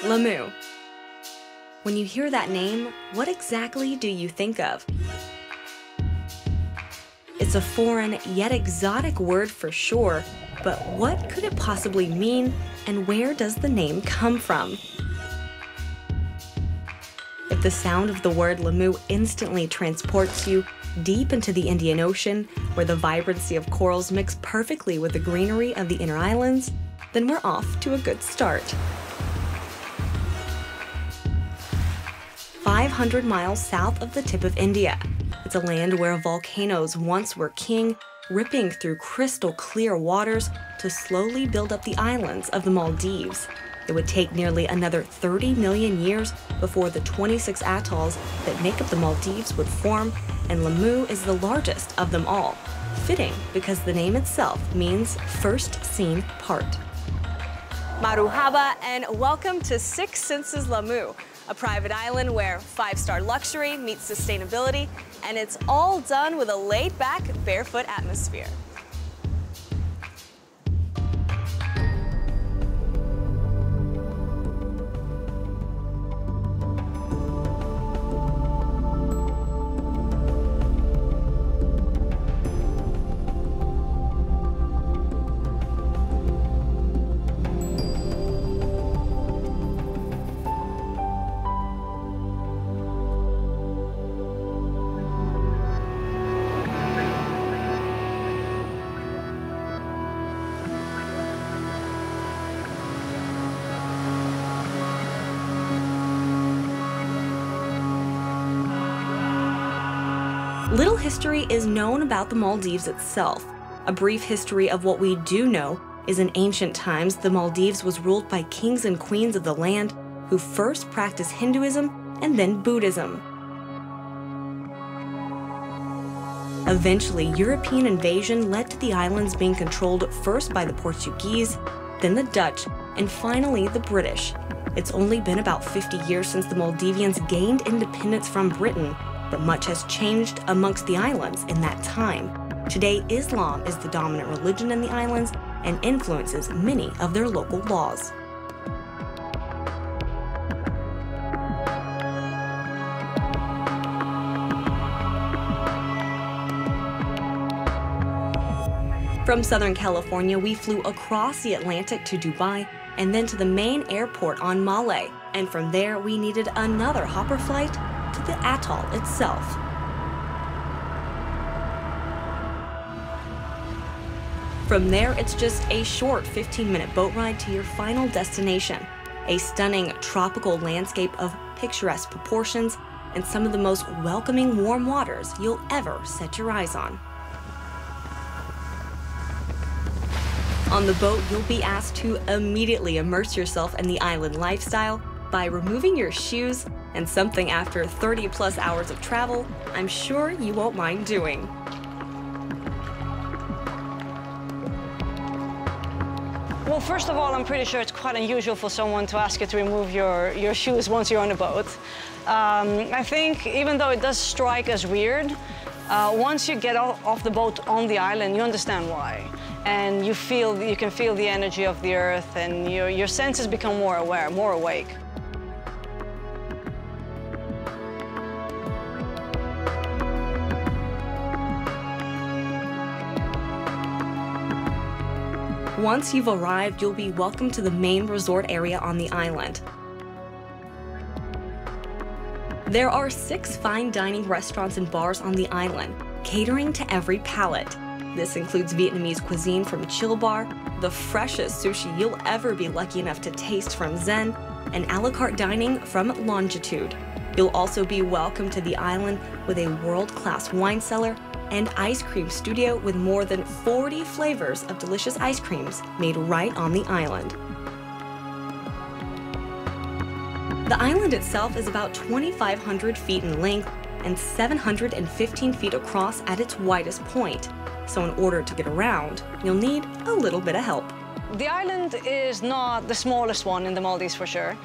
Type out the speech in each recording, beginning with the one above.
Laamu. When you hear that name, what exactly do you think of? It's a foreign yet exotic word for sure, but what could it possibly mean, and where does the name come from? If the sound of the word Laamu instantly transports you deep into the Indian Ocean, where the vibrancy of corals mix perfectly with the greenery of the inner islands, then we're off to a good start. 500 miles south of the tip of India, it's a land where volcanoes once were king, ripping through crystal clear waters to slowly build up the islands of the Maldives. It would take nearly another 30 million years before the 26 atolls that make up the Maldives would form, and Laamu is the largest of them all. Fitting because the name itself means first seen part. Maruhaba and welcome to Six Senses Laamu, a private island where five-star luxury meets sustainability, and it's all done with a laid-back, barefoot atmosphere. Little history is known about the Maldives itself. A brief history of what we do know is in ancient times, the Maldives was ruled by kings and queens of the land who first practiced Hinduism and then Buddhism. Eventually, European invasion led to the islands being controlled first by the Portuguese, then the Dutch, and finally the British. It's only been about 50 years since the Maldivians gained independence from Britain, but much has changed amongst the islands in that time. Today, Islam is the dominant religion in the islands and influences many of their local laws. From Southern California, we flew across the Atlantic to Dubai and then to the main airport on Malé, and from there we needed another hopper flight to the atoll itself. From there, it's just a short 15-minute boat ride to your final destination, a stunning tropical landscape of picturesque proportions and some of the most welcoming warm waters you'll ever set your eyes on. On the boat, you'll be asked to immediately immerse yourself in the island lifestyle by removing your shoes, and something after 30+ hours of travel, I'm sure you won't mind doing. Well, first of all, I'm pretty sure it's quite unusual for someone to ask you to remove your shoes once you're on a boat. I think even though it does strike as weird, once you get off the boat on the island, you understand why. And you can feel the energy of the earth, and your senses become more aware, more awake. Once you've arrived, you'll be welcomed to the main resort area on the island. There are 6 fine dining restaurants and bars on the island, catering to every palate. This includes Vietnamese cuisine from Chill Bar, the freshest sushi you'll ever be lucky enough to taste from Zen, and a la carte dining from Longitude. You'll also be welcomed to the island with a world-class wine cellar and ice cream studio with more than 40 flavors of delicious ice creams made right on the island. The island itself is about 2,500 feet in length and 715 feet across at its widest point. So in order to get around, you'll need a little bit of help. The island is not the smallest one in the Maldives for sure,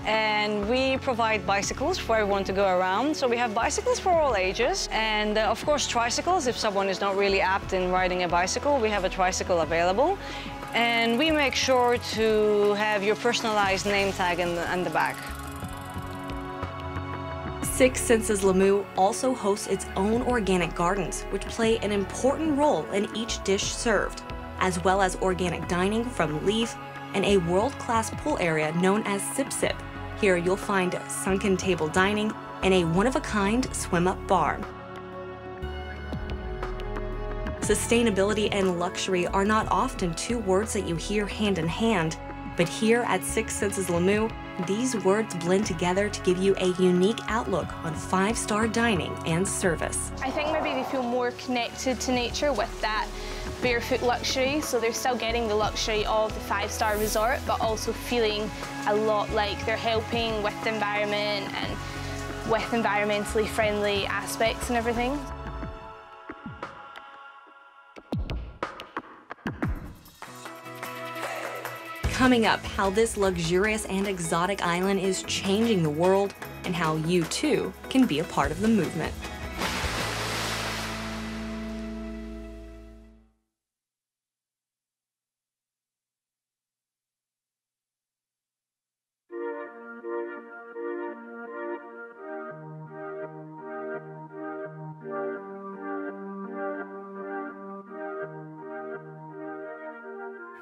and we provide bicycles for everyone to go around. So we have bicycles for all ages, and of course tricycles. If someone is not really apt in riding a bicycle, we have a tricycle available. And we make sure to have your personalized name tag in the back. Six Senses Laamu also hosts its own organic gardens, which play an important role in each dish served, as well as organic dining from Leaf and a world-class pool area known as Sip Sip. Here you'll find sunken table dining and a one-of-a-kind swim-up bar. Sustainability and luxury are not often two words that you hear hand in hand, but here at Six Senses Laamu, these words blend together to give you a unique outlook on five-star dining and service. I think maybe they feel more connected to nature with that barefoot luxury, so they're still getting the luxury of the five-star resort, but also feeling a lot like they're helping with the environment and with environmentally friendly aspects and everything. Coming up, how this luxurious and exotic island is changing the world and how you too can be a part of the movement.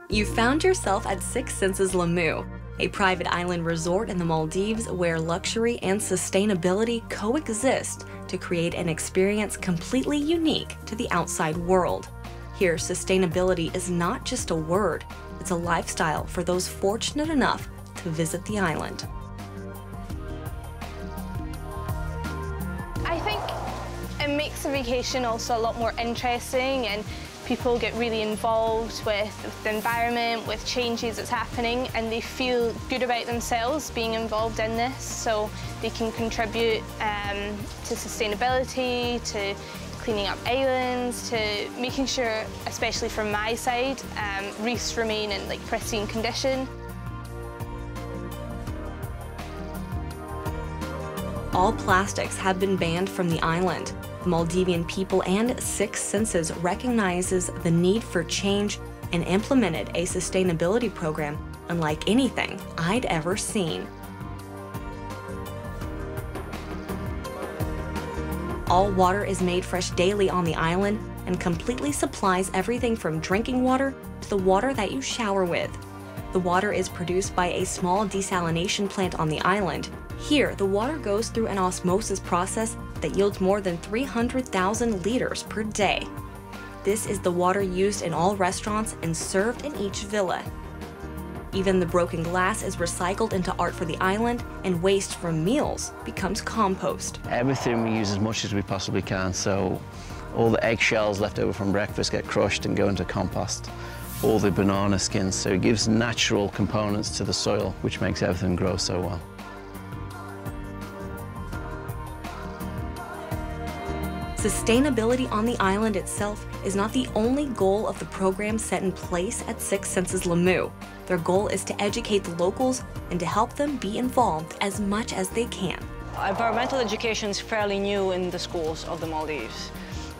You found yourself at Six Senses Laamu, a private island resort in the Maldives where luxury and sustainability coexist to create an experience completely unique to the outside world. Here, sustainability is not just a word, it's a lifestyle for those fortunate enough to visit the island. I think it makes the vacation also a lot more interesting, and people get really involved with the environment, with changes that's happening, and they feel good about themselves being involved in this, so they can contribute to sustainability, to cleaning up islands, to making sure, especially from my side, reefs remain in pristine condition. All plastics have been banned from the island. The Maldivian people and Six Senses recognizes the need for change and implemented a sustainability program unlike anything I'd ever seen. All water is made fresh daily on the island and completely supplies everything from drinking water to the water that you shower with. The water is produced by a small desalination plant on the island. Here, the water goes through an osmosis process that yields more than 300,000 liters per day. This is the water used in all restaurants and served in each villa. Even the broken glass is recycled into art for the island, and waste from meals becomes compost. Everything we use as much as we possibly can, so all the eggshells left over from breakfast get crushed and go into compost. All the banana skins, so it gives natural components to the soil, which makes everything grow so well. Sustainability on the island itself is not the only goal of the program set in place at Six Senses Laamu. Their goal is to educate the locals and to help them be involved as much as they can. Environmental education is fairly new in the schools of the Maldives.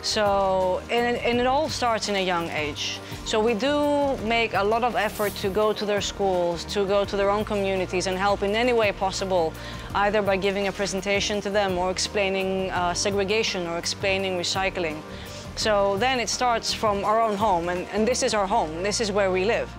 So, and it all starts in a young age. So we do make a lot of effort to go to their schools, to go to their own communities and help in any way possible, either by giving a presentation to them or explaining segregation or explaining recycling. So then it starts from our own home, and this is our home, this is where we live.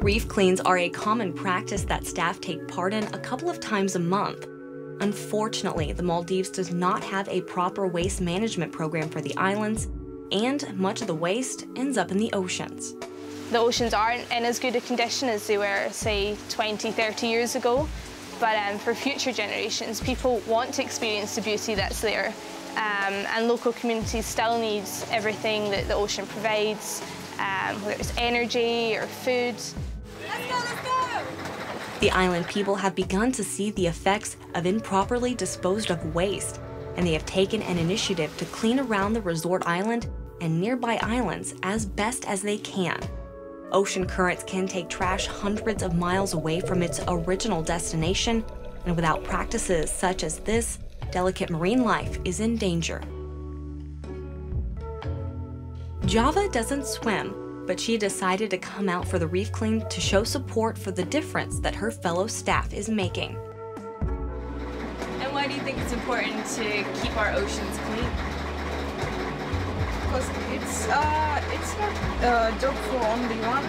Reef cleans are a common practice that staff take part in a couple of times a month. Unfortunately, the Maldives does not have a proper waste management program for the islands, and much of the waste ends up in the oceans. The oceans aren't in as good a condition as they were, say, 20, 30 years ago, but for future generations, people want to experience the beauty that's there, and local communities still need everything that the ocean provides, whether it's energy or food. Let's go, let's go! The island people have begun to see the effects of improperly disposed of waste, and they have taken an initiative to clean around the resort island and nearby islands as best as they can. Ocean currents can take trash hundreds of miles away from its original destination, and without practices such as this, delicate marine life is in danger. Java doesn't swim, but she decided to come out for the reef clean to show support for the difference that her fellow staff is making. And why do you think it's important to keep our oceans clean? Because it's not a job for only one,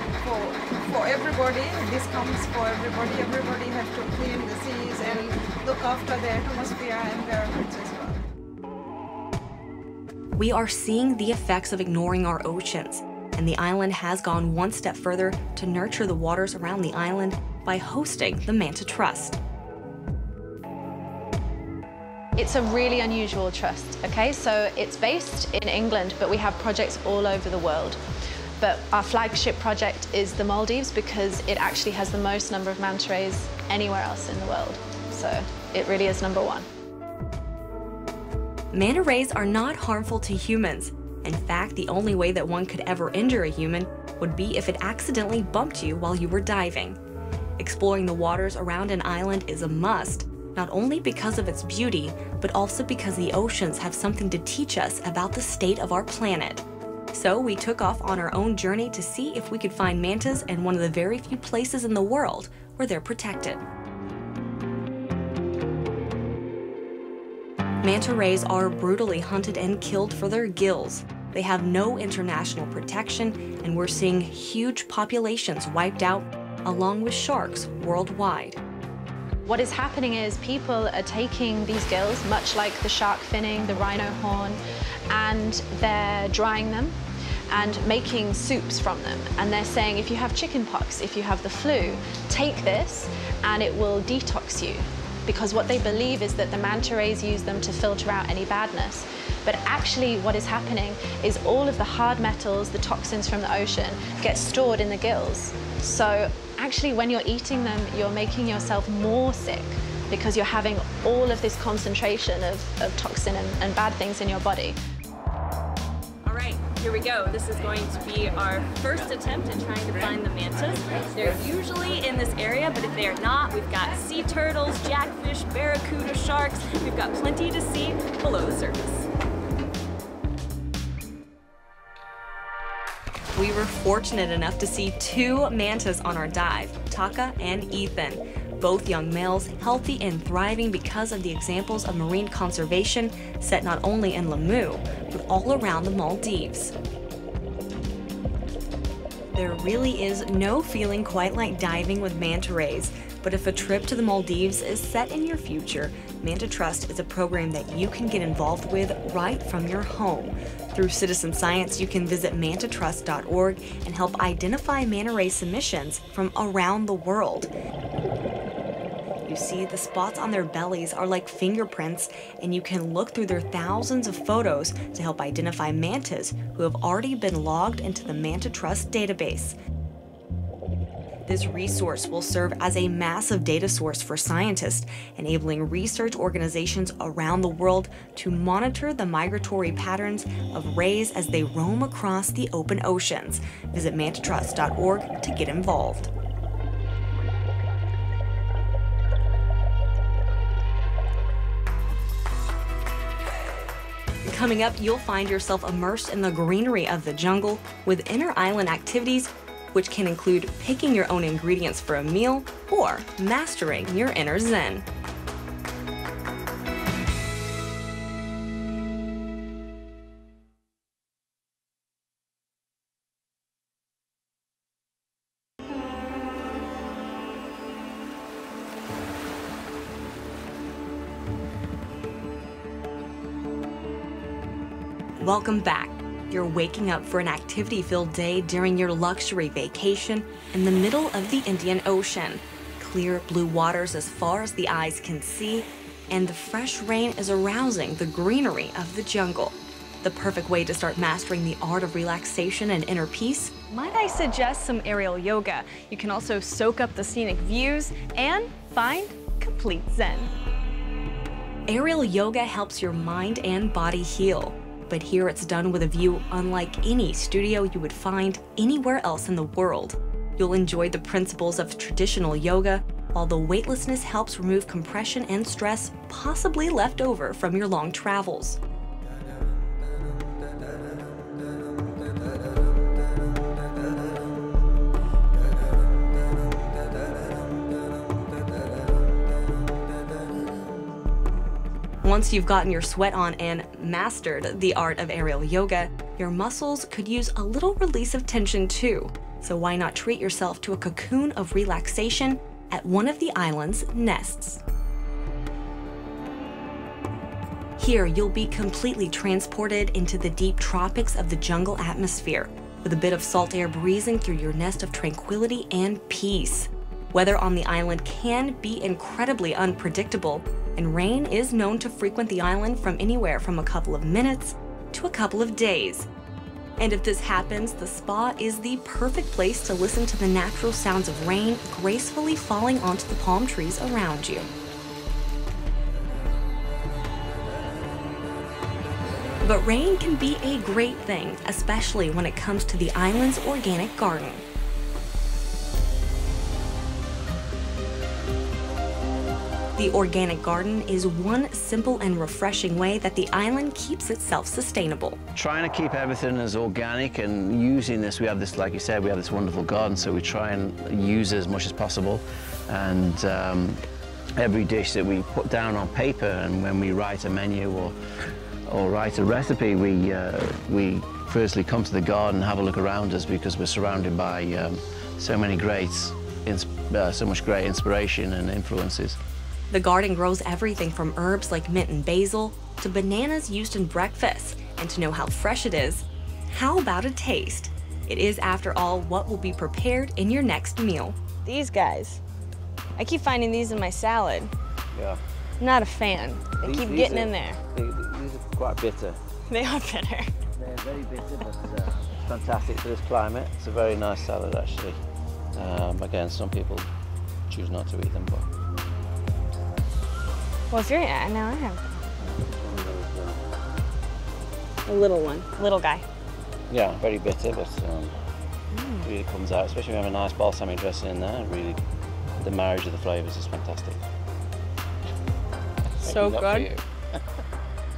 for everybody. This comes for everybody. Everybody has to clean the seas and look after the atmosphere and environment as well. We are seeing the effects of ignoring our oceans, and the island has gone one step further to nurture the waters around the island by hosting the Manta Trust. It's a really unusual trust, okay? So it's based in England, but we have projects all over the world. But our flagship project is the Maldives because it actually has the most number of manta rays anywhere else in the world. So it really is #1. Manta rays are not harmful to humans. In fact, the only way that one could ever injure a human would be if it accidentally bumped you while you were diving. Exploring the waters around an island is a must, not only because of its beauty, but also because the oceans have something to teach us about the state of our planet. So we took off on our own journey to see if we could find mantas in one of the very few places in the world where they're protected. Manta rays are brutally hunted and killed for their gills. They have no international protection, and we're seeing huge populations wiped out, along with sharks worldwide. What is happening is people are taking these gills, much like the shark finning, the rhino horn, and they're drying them and making soups from them. And they're saying, if you have chicken pox, if you have the flu, take this and it will detox you. Because what they believe is that the manta rays use them to filter out any badness. But actually what is happening is all of the hard metals, the toxins from the ocean, get stored in the gills. So actually when you're eating them, you're making yourself more sick because you're having all of this concentration of toxin and bad things in your body. All right, here we go. This is going to be our first attempt at trying to find the mantas. They're usually in this area, but if they are not, we've got sea turtles, jackfish, barracuda, sharks. We've got plenty to see below the surface. We were fortunate enough to see 2 mantas on our dive, Taka and Ethan. Both young males, healthy and thriving because of the examples of marine conservation set not only in Laamu, but all around the Maldives. There really is no feeling quite like diving with manta rays, but if a trip to the Maldives is set in your future, Manta Trust is a program that you can get involved with right from your home. Through citizen science, you can visit mantatrust.org and help identify manta ray submissions from around the world. You see, the spots on their bellies are like fingerprints, and you can look through their thousands of photos to help identify mantas who have already been logged into the Manta Trust database. This resource will serve as a massive data source for scientists, enabling research organizations around the world to monitor the migratory patterns of rays as they roam across the open oceans. Visit mantatrust.org to get involved. Coming up, you'll find yourself immersed in the greenery of the jungle with inter-island activities, which can include picking your own ingredients for a meal or mastering your inner zen. Welcome back. You're waking up for an activity-filled day during your luxury vacation in the middle of the Indian Ocean. Clear blue waters as far as the eyes can see, and the fresh rain is arousing the greenery of the jungle. The perfect way to start mastering the art of relaxation and inner peace? Might I suggest some aerial yoga? You can also soak up the scenic views and find complete zen. Aerial yoga helps your mind and body heal, but here it's done with a view unlike any studio you would find anywhere else in the world. You'll enjoy the principles of traditional yoga, while the weightlessness helps remove compression and stress possibly left over from your long travels. Once you've gotten your sweat on and mastered the art of aerial yoga, your muscles could use a little release of tension too. So why not treat yourself to a cocoon of relaxation at one of the island's nests? Here, you'll be completely transported into the deep tropics of the jungle atmosphere, with a bit of salt air breezing through your nest of tranquility and peace. Weather on the island can be incredibly unpredictable, and rain is known to frequent the island from anywhere from a couple of minutes to a couple of days. And if this happens, the spa is the perfect place to listen to the natural sounds of rain gracefully falling onto the palm trees around you. But rain can be a great thing, especially when it comes to the island's organic garden. The organic garden is one simple and refreshing way that the island keeps itself sustainable. Trying to keep everything as organic and using this, we have this, like you said, we have this wonderful garden, so we try and use it as much as possible. And every dish that we put down on paper, and when we write a menu or write a recipe, we firstly come to the garden and have a look around us, because we're surrounded by so much great inspiration and influences. The garden grows everything from herbs like mint and basil to bananas used in breakfast. And to know how fresh it is, how about a taste? It is, after all, what will be prepared in your next meal. These guys, I keep finding these in my salad. Yeah. I'm not a fan. They keep getting in there. These are quite bitter. They are bitter. They're very bitter, but fantastic for this climate. It's a very nice salad, actually. Again, some people choose not to eat them, but... Well, if you're, now I have a little one, little guy. Yeah, very bitter, but really comes out, especially when we have a nice balsamic dressing in there. Really, the marriage of the flavours is fantastic. So good.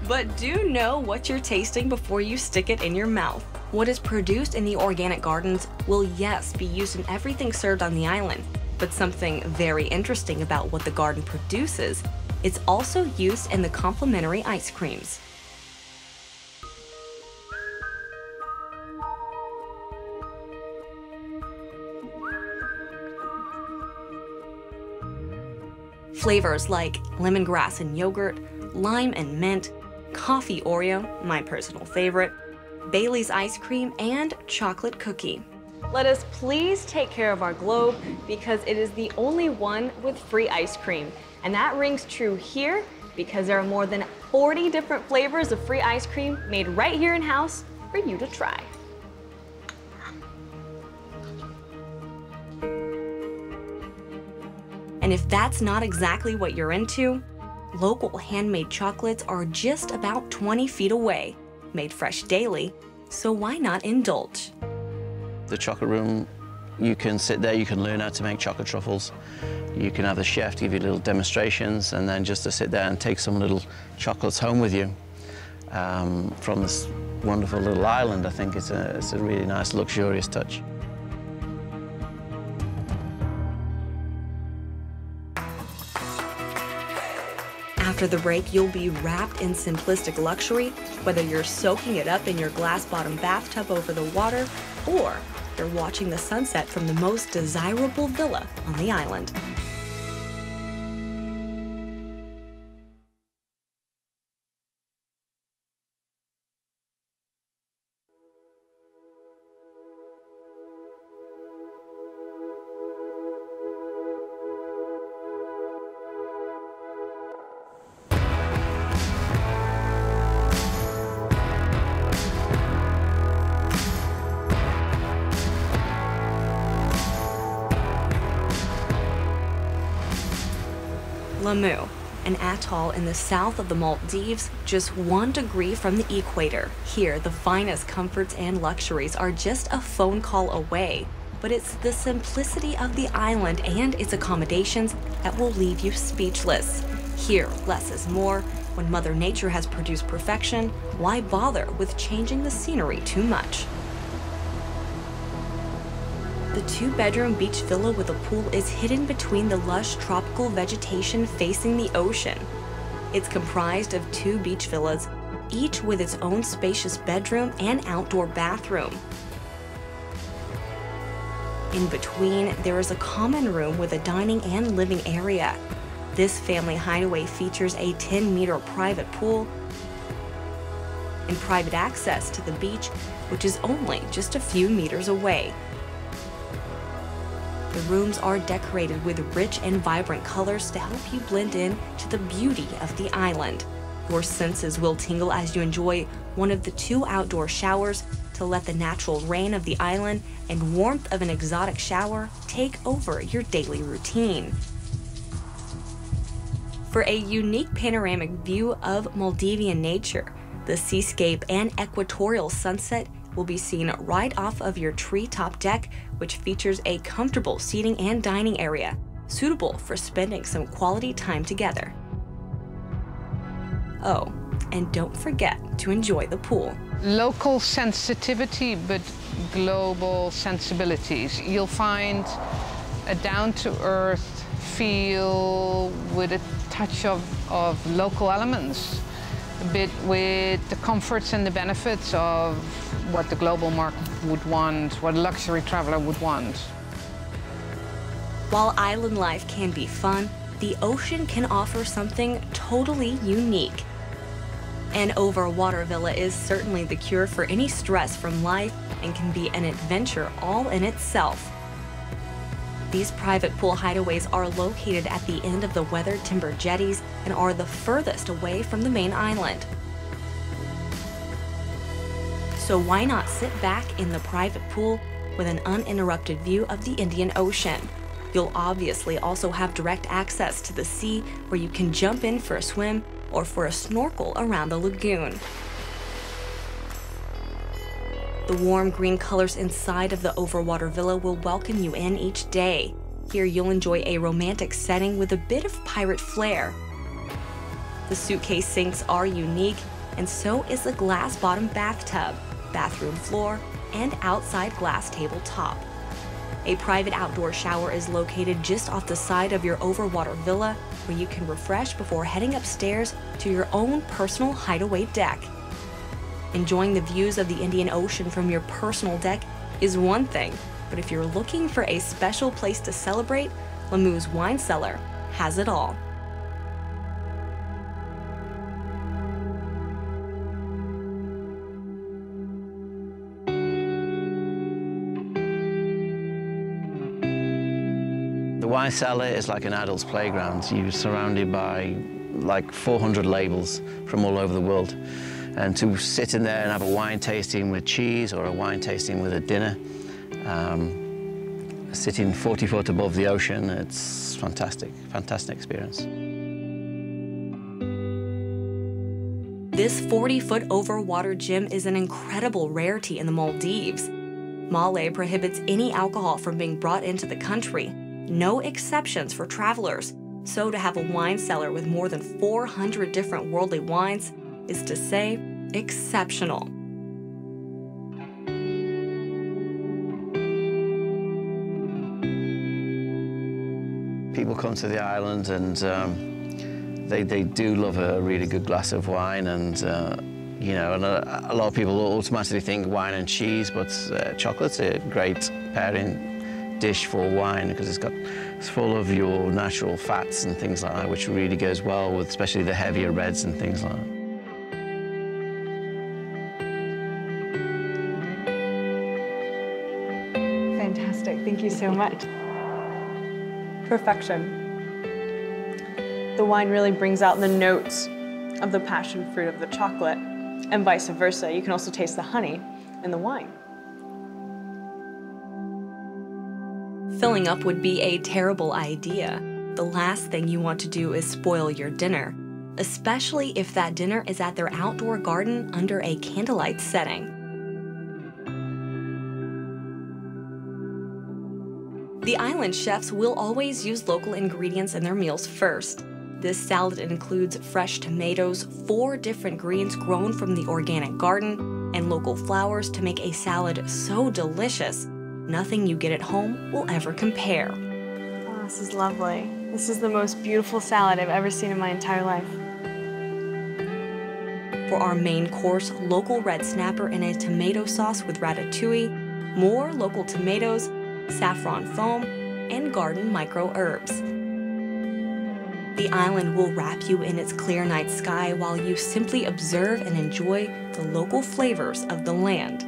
But do know what you're tasting before you stick it in your mouth. What is produced in the organic gardens will, yes, be used in everything served on the island, but something very interesting about what the garden produces, it's also used in the complimentary ice creams. Flavors like lemongrass and yogurt, lime and mint, coffee Oreo, my personal favorite, Bailey's ice cream, and chocolate cookie. Let us please take care of our globe, because it is the only one with free ice cream. And that rings true here because there are more than 40 different flavors of free ice cream made right here in-house for you to try. And if that's not exactly what you're into, local handmade chocolates are just about 20 feet away, made fresh daily, so why not indulge? The chocolate room, you can sit there, you can learn how to make chocolate truffles. You can have the chef give you little demonstrations, and then just to sit there and take some little chocolates home with you from this wonderful little island. I think it's a really nice, luxurious touch. After the break, you'll be wrapped in simplistic luxury, whether you're soaking it up in your glass-bottom bathtub over the water, or you're watching the sunset from the most desirable villa on the island. Laamu, an atoll in the south of the Maldives, just 1 degree from the equator. Here, the finest comforts and luxuries are just a phone call away. But it's the simplicity of the island and its accommodations that will leave you speechless. Here, less is more. When Mother Nature has produced perfection, why bother with changing the scenery too much? The 2-bedroom beach villa with a pool is hidden between the lush tropical vegetation facing the ocean. It's comprised of 2 beach villas, each with its own spacious bedroom and outdoor bathroom. In between, there is a common room with a dining and living area. This family hideaway features a 10-meter private pool and private access to the beach, which is only just a few meters away. The rooms are decorated with rich and vibrant colors to help you blend in to the beauty of the island. Your senses will tingle as you enjoy one of the 2 outdoor showers to let the natural rain of the island and warmth of an exotic shower take over your daily routine. For a unique panoramic view of Maldivian nature, the seascape and equatorial sunset will be seen right off of your treetop deck, which features a comfortable seating and dining area, suitable for spending some quality time together. Oh, and don't forget to enjoy the pool. Local sensitivity, but global sensibilities. You'll find a down-to-earth feel with a touch of local elements, a bit with the comforts and the benefits of what the global market would want, what a luxury traveler would want. While island life can be fun, the ocean can offer something totally unique. An overwater villa is certainly the cure for any stress from life and can be an adventure all in itself. These private pool hideaways are located at the end of the weathered timber jetties and are the furthest away from the main island. So why not sit back in the private pool with an uninterrupted view of the Indian Ocean? You'll obviously also have direct access to the sea where you can jump in for a swim or for a snorkel around the lagoon. The warm green colors inside of the overwater villa will welcome you in each day. Here you'll enjoy a romantic setting with a bit of pirate flair. The suitcase sinks are unique, and so is the glass-bottom bathtub, bathroom floor, and outside glass tabletop. A private outdoor shower is located just off the side of your overwater villa, where you can refresh before heading upstairs to your own personal hideaway deck. Enjoying the views of the Indian Ocean from your personal deck is one thing, but if you're looking for a special place to celebrate, Laamu's wine cellar has it all. The wine cellar is like an adult's playground. You're surrounded by like 400 labels from all over the world. And to sit in there and have a wine tasting with cheese or a wine tasting with a dinner, sitting 40 foot above the ocean, it's fantastic, fantastic experience. This 40-foot overwater gym is an incredible rarity in the Maldives. Malé prohibits any alcohol from being brought into the country. No exceptions for travelers. So to have a wine cellar with more than 400 different worldly wines is to say exceptional. People come to the island and they do love a really good glass of wine, and you know, and a lot of people automatically think wine and cheese, but chocolate's a great pairing dish for wine because it's full of your natural fats and things like that, which really goes well with especially the heavier reds and things like that. Fantastic, thank you so much. Perfection. The wine really brings out the notes of the passion fruit of the chocolate, and vice versa. You can also taste the honey in the wine. Filling up would be a terrible idea. The last thing you want to do is spoil your dinner, especially if that dinner is at their outdoor garden under a candlelight setting. The island chefs will always use local ingredients in their meals first. This salad includes fresh tomatoes, 4 different greens grown from the organic garden, and local flowers to make a salad so delicious, nothing you get at home will ever compare. Oh, this is lovely. This is the most beautiful salad I've ever seen in my entire life. For our main course, local red snapper in a tomato sauce with ratatouille, more local tomatoes, saffron foam, and garden micro-herbs. The island will wrap you in its clear night sky while you simply observe and enjoy the local flavors of the land.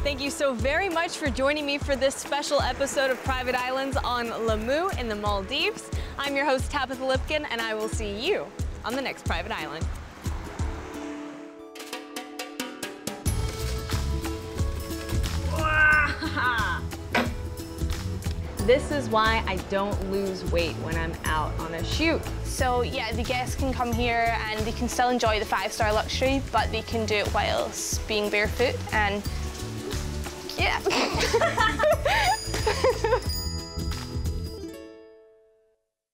Thank you so very much for joining me for this special episode of Private Islands on Laamu in the Maldives. I'm your host, Tabitha Lipkin, and I will see you on the next Private Island. This is why I don't lose weight when I'm out on a shoot. So yeah, the guests can come here and they can still enjoy the 5-star luxury, but they can do it whilst being barefoot and yeah.